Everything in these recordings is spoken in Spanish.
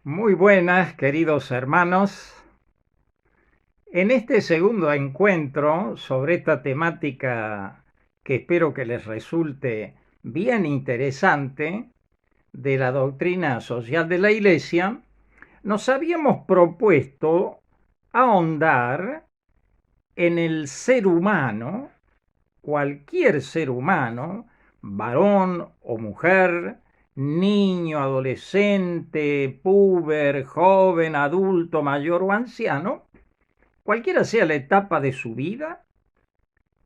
Muy buenas, queridos hermanos. En este segundo encuentro sobre esta temática que espero que les resulte bien interesante de la doctrina social de la Iglesia, nos habíamos propuesto ahondar en el ser humano, cualquier ser humano, varón o mujer, niño, adolescente, puber, joven, adulto, mayor o anciano, cualquiera sea la etapa de su vida,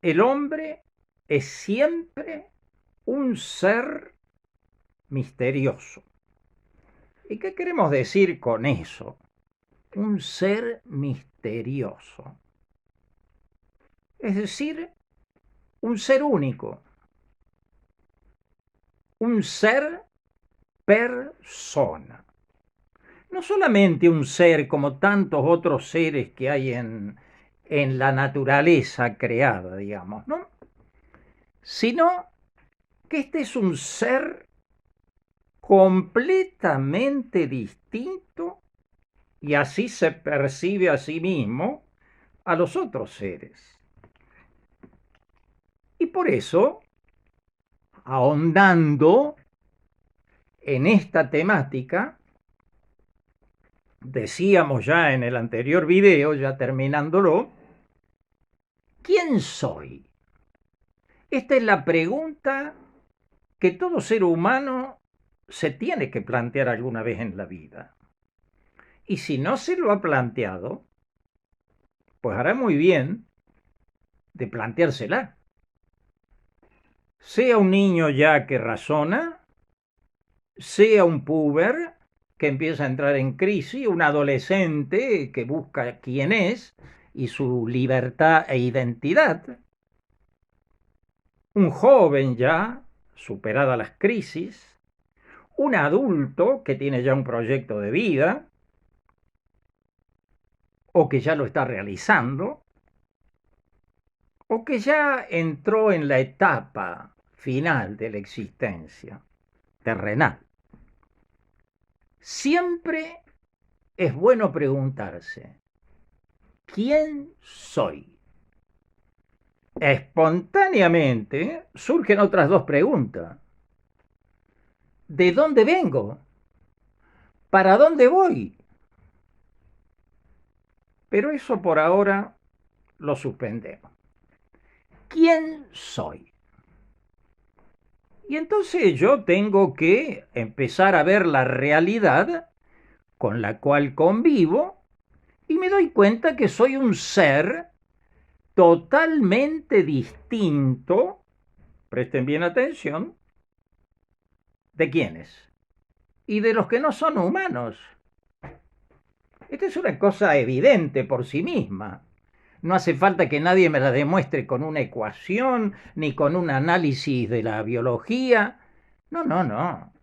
el hombre es siempre un ser misterioso. ¿Y qué queremos decir con eso? Un ser misterioso. Es decir, un ser único, un ser persona. No solamente un ser como tantos otros seres que hay en la naturaleza creada, digamos, ¿no? Sino que este es un ser completamente distinto y así se percibe a sí mismo a los otros seres. Y por eso, ahondando en esta temática, decíamos ya en el anterior video, ya terminándolo, ¿quién soy? Esta es la pregunta que todo ser humano se tiene que plantear alguna vez en la vida. Y si no se lo ha planteado, pues hará muy bien de planteársela. Sea un niño ya que razona, sea un puber que empieza a entrar en crisis, un adolescente que busca quién es y su libertad e identidad, un joven ya, superada las crisis, un adulto que tiene ya un proyecto de vida o que ya lo está realizando, o que ya entró en la etapa final de la existencia terrenal. Siempre es bueno preguntarse, ¿quién soy? Espontáneamente surgen otras dos preguntas. ¿De dónde vengo? ¿Para dónde voy? Pero eso por ahora lo suspendemos. ¿Quién soy? Y entonces yo tengo que empezar a ver la realidad con la cual convivo y me doy cuenta que soy un ser totalmente distinto, presten bien atención, ¿de quiénes? Y de los que no son humanos. Esta es una cosa evidente por sí misma. No hace falta que nadie me la demuestre con una ecuación ni con un análisis de la biología. No, no, no.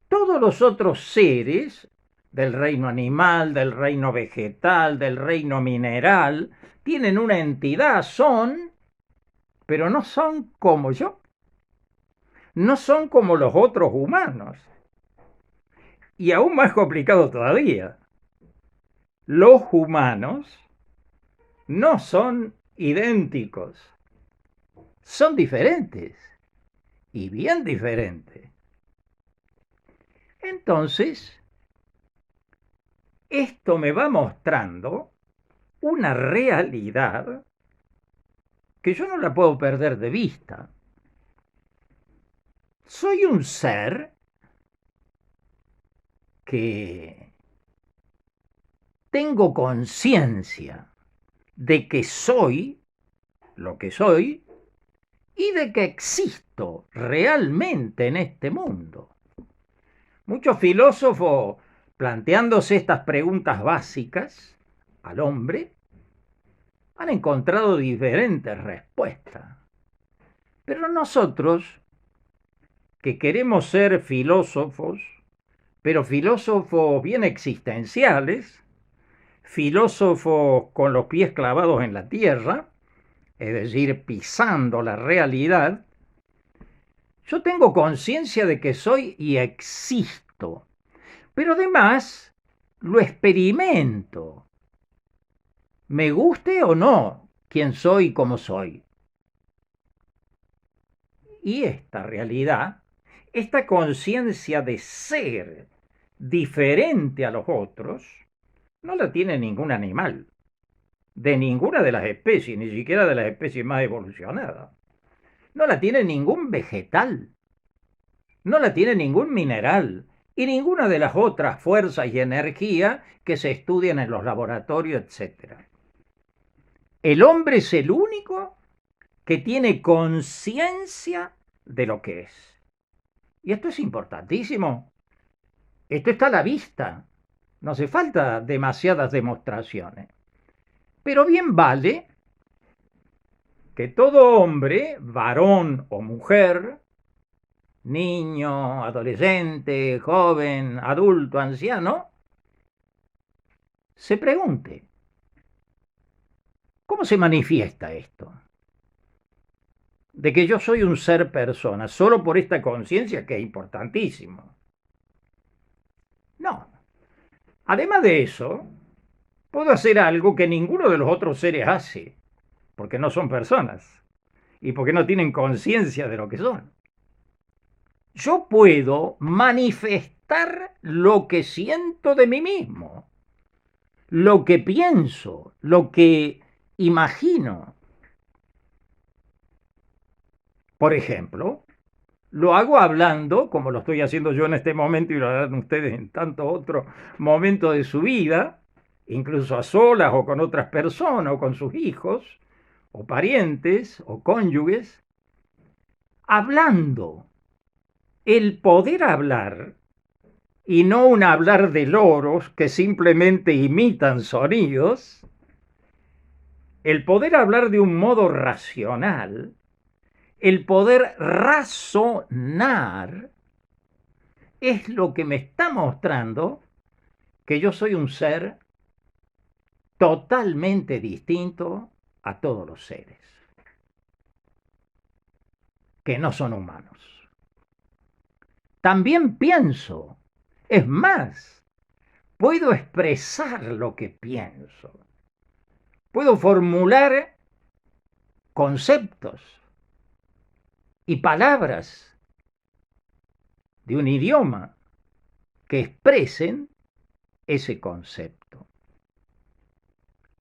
Todos los otros seres del reino animal, del reino vegetal, del reino mineral, tienen una entidad, son, pero no son como yo, no son como los otros humanos. Y aún más complicado todavía, los humanos no son idénticos, son diferentes y bien diferentes. Entonces, esto me va mostrando una realidad que yo no la puedo perder de vista. Soy un ser que tengo conciencia de que soy lo que soy y de que existo realmente en este mundo. Muchos filósofos, planteándose estas preguntas básicas al hombre, han encontrado diferentes respuestas. Pero nosotros, que queremos ser filósofos, pero filósofos bien existenciales, filósofos con los pies clavados en la tierra, es decir, pisando la realidad, yo tengo conciencia de que soy y existo, pero además lo experimento, me guste o no quién soy y cómo soy. Y esta realidad, esta conciencia de ser diferente a los otros, no la tiene ningún animal, de ninguna de las especies, ni siquiera de las especies más evolucionadas. No la tiene ningún vegetal, no la tiene ningún mineral y ninguna de las otras fuerzas y energía que se estudian en los laboratorios, etc. El hombre es el único que tiene conciencia de lo que es. Y esto es importantísimo. Esto está a la vista. No hace falta demasiadas demostraciones. Pero bien vale que todo hombre, varón o mujer, niño, adolescente, joven, adulto, anciano, se pregunte, ¿cómo se manifiesta esto? De que yo soy un ser persona, solo por esta conciencia que es importantísimo. No. Además de eso, puedo hacer algo que ninguno de los otros seres hace, porque no son personas y porque no tienen conciencia de lo que son. Yo puedo manifestar lo que siento de mí mismo, lo que pienso, lo que imagino. Por ejemplo, lo hago hablando, como lo estoy haciendo yo en este momento y lo harán ustedes en tantos otros momentos de su vida, incluso a solas o con otras personas o con sus hijos o parientes o cónyuges, hablando. El poder hablar y no un hablar de loros que simplemente imitan sonidos, el poder hablar de un modo racional, el poder razonar, es lo que me está mostrando que yo soy un ser totalmente distinto a todos los seres, que no son humanos. También pienso, es más, puedo expresar lo que pienso, puedo formular conceptos y palabras de un idioma que expresen ese concepto.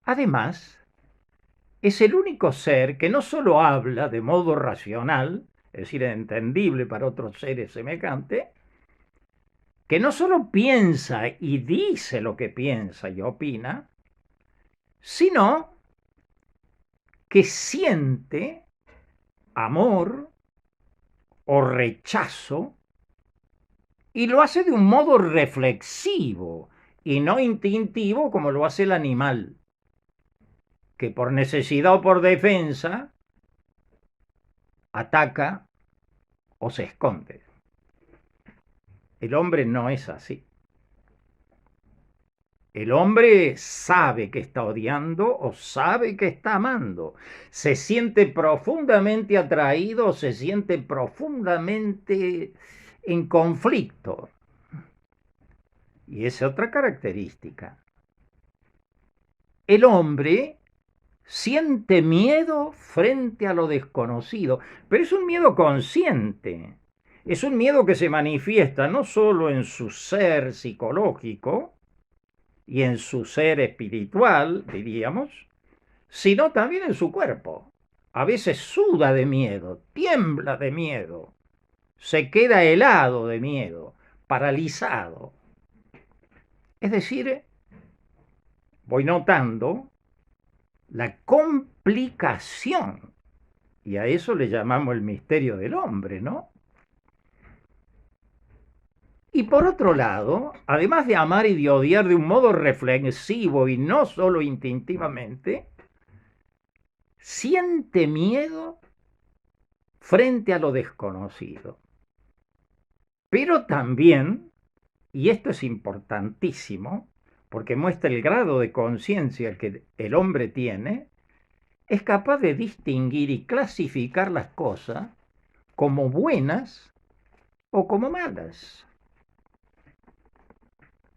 Además, es el único ser que no solo habla de modo racional, es decir, entendible para otros seres semejantes, que no solo piensa y dice lo que piensa y opina, sino que siente amor o rechazo y lo hace de un modo reflexivo y no instintivo como lo hace el animal, que por necesidad o por defensa ataca o se esconde. El hombre no es así. El hombre sabe que está odiando o sabe que está amando. Se siente profundamente atraído o se siente profundamente en conflicto. Y esa es otra característica. El hombre siente miedo frente a lo desconocido, pero es un miedo consciente. Es un miedo que se manifiesta no solo en su ser psicológico y en su ser espiritual, diríamos, sino también en su cuerpo. A veces suda de miedo, tiembla de miedo, se queda helado de miedo, paralizado. Es decir, voy notando la complicación, y a eso le llamamos el misterio del hombre, ¿no? Y por otro lado, además de amar y de odiar de un modo reflexivo y no solo instintivamente, siente miedo frente a lo desconocido. Pero también, y esto es importantísimo, porque muestra el grado de conciencia que el hombre tiene, es capaz de distinguir y clasificar las cosas como buenas o como malas.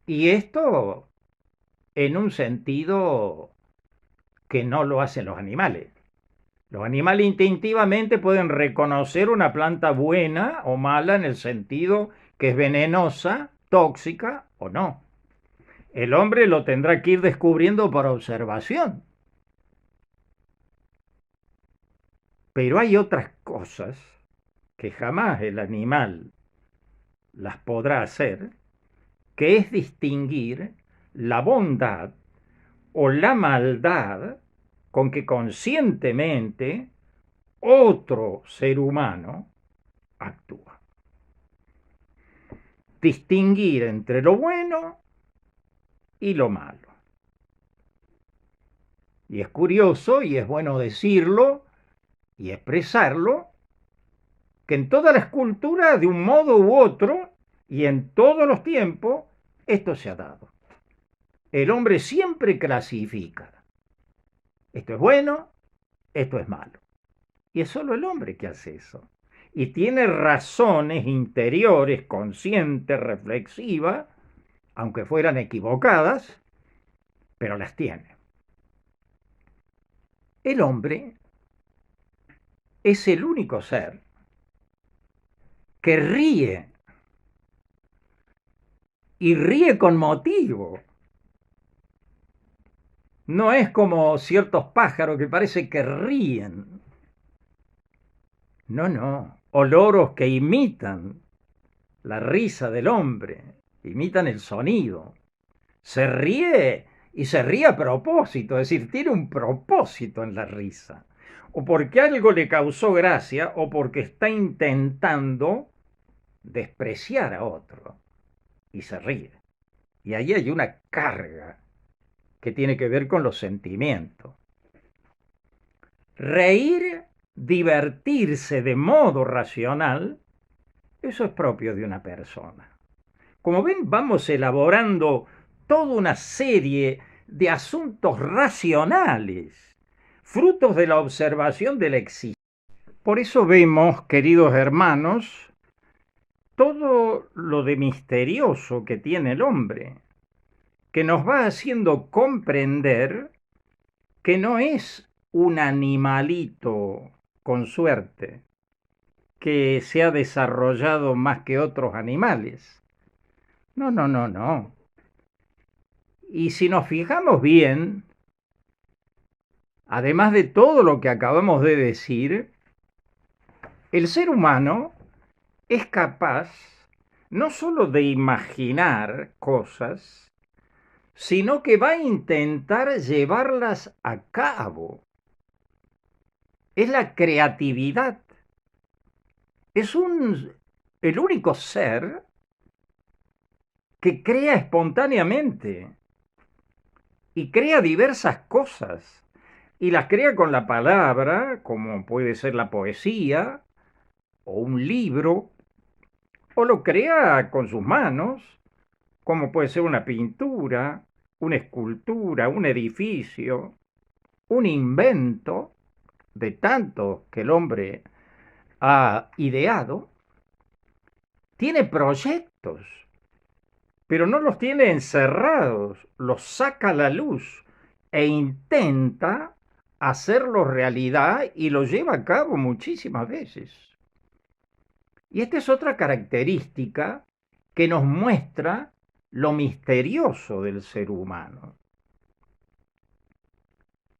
Y esto en un sentido que no lo hacen los animales. Los animales instintivamente pueden reconocer una planta buena o mala en el sentido que es venenosa, tóxica o no. El hombre lo tendrá que ir descubriendo por observación. Pero hay otras cosas que jamás el animal las podrá hacer, que es distinguir la bondad o la maldad con que conscientemente otro ser humano actúa. Distinguir entre lo bueno y lo malo. Y es curioso y es bueno decirlo y expresarlo que en todas las culturas, de un modo u otro, y en todos los tiempos, esto se ha dado. El hombre siempre clasifica. Esto es bueno, esto es malo. Y es solo el hombre que hace eso. Y tiene razones interiores, conscientes, reflexivas, aunque fueran equivocadas, pero las tiene. El hombre es el único ser que ríe y ríe con motivo. No es como ciertos pájaros que parece que ríen. No, no. O loros que imitan la risa del hombre, imitan el sonido. Se ríe y se ríe a propósito, es decir, tiene un propósito en la risa. O porque algo le causó gracia o porque está intentando despreciar a otro y se ríe. Y ahí hay una carga que tiene que ver con los sentimientos. Reír, divertirse de modo racional, eso es propio de una persona. Como ven, vamos elaborando toda una serie de asuntos racionales, frutos de la observación de la existencia. Por eso vemos, queridos hermanos, todo lo de misterioso que tiene el hombre, que nos va haciendo comprender que no es un animalito con suerte, que se ha desarrollado más que otros animales. No, no, no, no. Y si nos fijamos bien, además de todo lo que acabamos de decir, el ser humano es capaz no solo de imaginar cosas, sino que va a intentar llevarlas a cabo. Es la creatividad. Es el único ser que crea espontáneamente y crea diversas cosas. Y las crea con la palabra, como puede ser la poesía o un libro, o lo crea con sus manos, como puede ser una pintura, una escultura, un edificio, un invento de tantos que el hombre ha ideado. Tiene proyectos, pero no los tiene encerrados, los saca a la luz e intenta hacerlos realidad y lo lleva a cabo muchísimas veces. Y esta es otra característica que nos muestra lo misterioso del ser humano.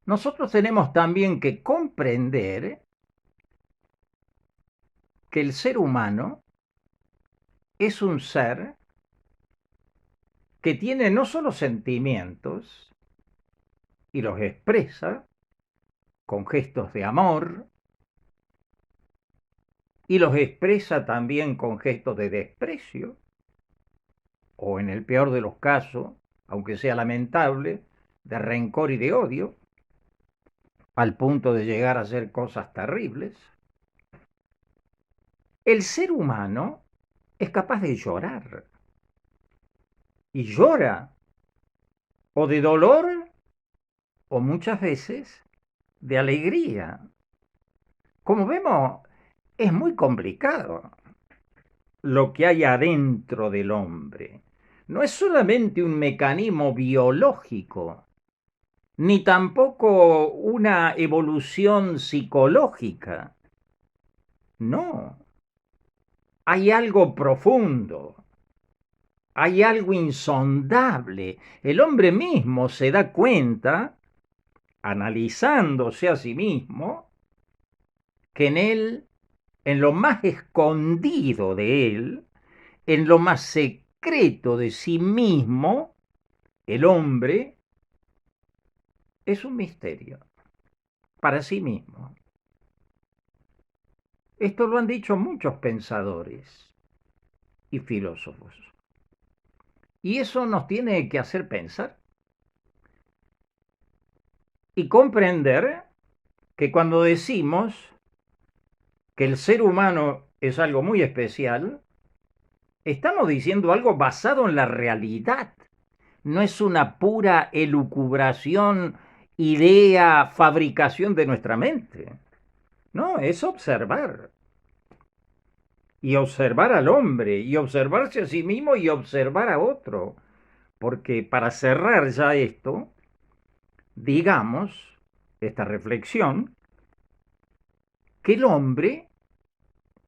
Nosotros tenemos también que comprender que el ser humano es un ser que tiene no solo sentimientos y los expresa con gestos de amor y los expresa también con gestos de desprecio o en el peor de los casos, aunque sea lamentable, de rencor y de odio, al punto de llegar a hacer cosas terribles. El ser humano es capaz de llorar y llora o de dolor o muchas veces de alegría. Como vemos, es muy complicado lo que hay adentro del hombre. no es solamente un mecanismo biológico, ni tampoco una evolución psicológica. No, hay algo profundo, hay algo insondable. El hombre mismo se da cuenta, analizándose a sí mismo, que en él, en lo más escondido de él, en lo más secreto de sí mismo, el hombre es un misterio para sí mismo. Esto lo han dicho muchos pensadores y filósofos. Y eso nos tiene que hacer pensar y comprender que cuando decimos que el ser humano es algo muy especial, estamos diciendo algo basado en la realidad. No es una pura elucubración, idea, fabricación de nuestra mente. No, es observar. Y observar al hombre, y observarse a sí mismo y observar a otro. Porque para cerrar ya esto, digamos, esta reflexión, que el hombre,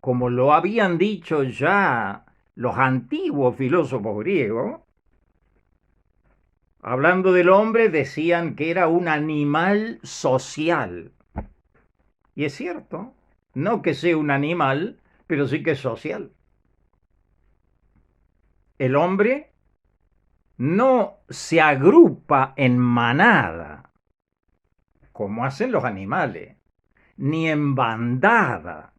como lo habían dicho ya los antiguos filósofos griegos, hablando del hombre decían que era un animal social. Y es cierto, no que sea un animal, pero sí que es social. El hombre no se agrupa en manada, como hacen los animales, ni en bandada,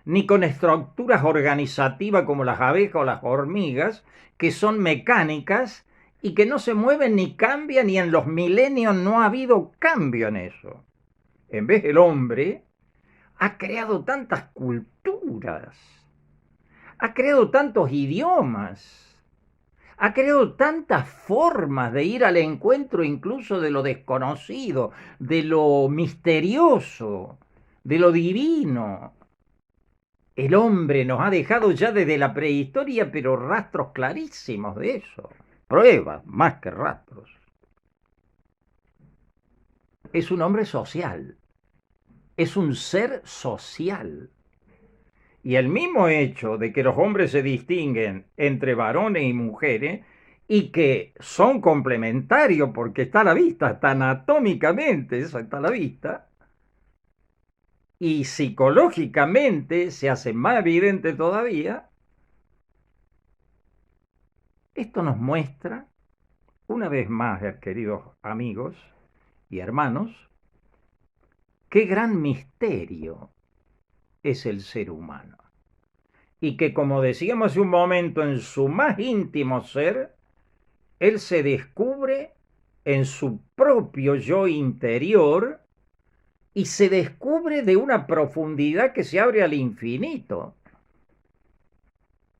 ni con estructuras organizativas como las abejas o las hormigas, que son mecánicas y que no se mueven ni cambian, y en los milenios no ha habido cambio en eso. En vez, el hombre ha creado tantas culturas, ha creado tantos idiomas, ha creado tantas formas de ir al encuentro incluso de lo desconocido, de lo misterioso, de lo divino. El hombre nos ha dejado ya desde la prehistoria, pero rastros clarísimos de eso. Pruebas, más que rastros. Es un hombre social. Es un ser social. Y el mismo hecho de que los hombres se distinguen entre varones y mujeres y que son complementarios porque está a la vista, hasta anatómicamente eso está a la vista, y psicológicamente se hace más evidente todavía, esto nos muestra, una vez más, queridos amigos y hermanos, qué gran misterio es el ser humano. Y que, como decíamos hace un momento, en su más íntimo ser, él se descubre en su propio yo interior y se descubre de una profundidad que se abre al infinito.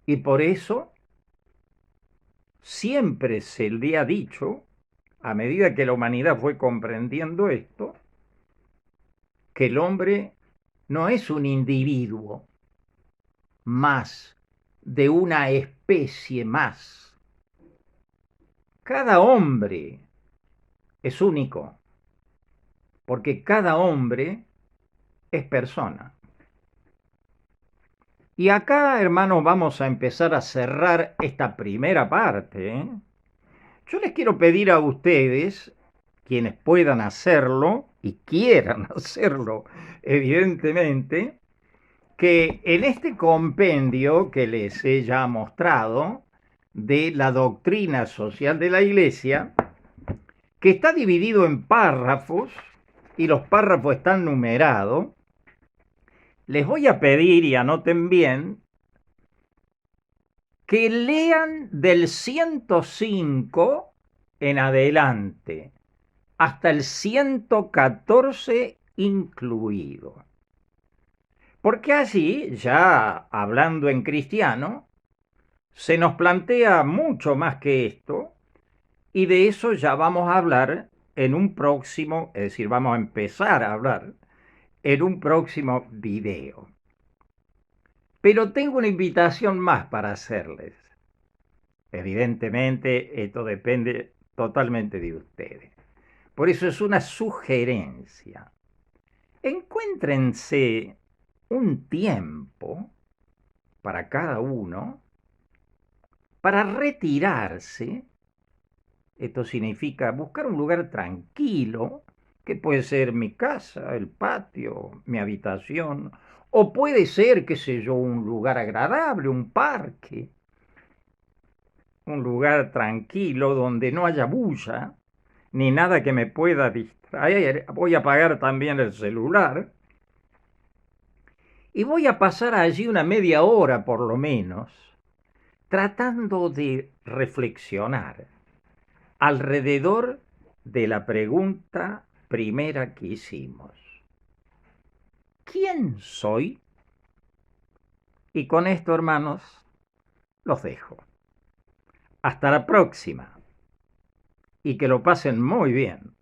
Y por eso siempre se le ha dicho, a medida que la humanidad fue comprendiendo esto, que el hombre no es un individuo más de una especie más. Cada hombre es único, porque cada hombre es persona. Y acá, hermanos, vamos a empezar a cerrar esta primera parte, ¿eh? Yo les quiero pedir a ustedes, quienes puedan hacerlo y quieran hacerlo, evidentemente, que en este compendio que les he ya mostrado de la doctrina social de la Iglesia, que está dividido en párrafos y los párrafos están numerados, les voy a pedir, y anoten bien, que lean del 105 en adelante, hasta el 114 incluido. Porque allí, ya hablando en cristiano, se nos plantea mucho más que esto, y de eso ya vamos a hablar en un próximo, es decir, vamos a empezar a hablar en un próximo video. Pero tengo una invitación más para hacerles. Evidentemente, esto depende totalmente de ustedes. Por eso es una sugerencia. Encuéntrense un tiempo para cada uno para retirarse. Esto significa buscar un lugar tranquilo, que puede ser mi casa, el patio, mi habitación, o puede ser, qué sé yo, un lugar agradable, un parque, un lugar tranquilo donde no haya bulla, ni nada que me pueda distraer. Voy a apagar también el celular y voy a pasar allí una media hora por lo menos, tratando de reflexionar alrededor de la pregunta primera que hicimos. ¿Quién soy? Y con esto, hermanos, los dejo. Hasta la próxima y que lo pasen muy bien.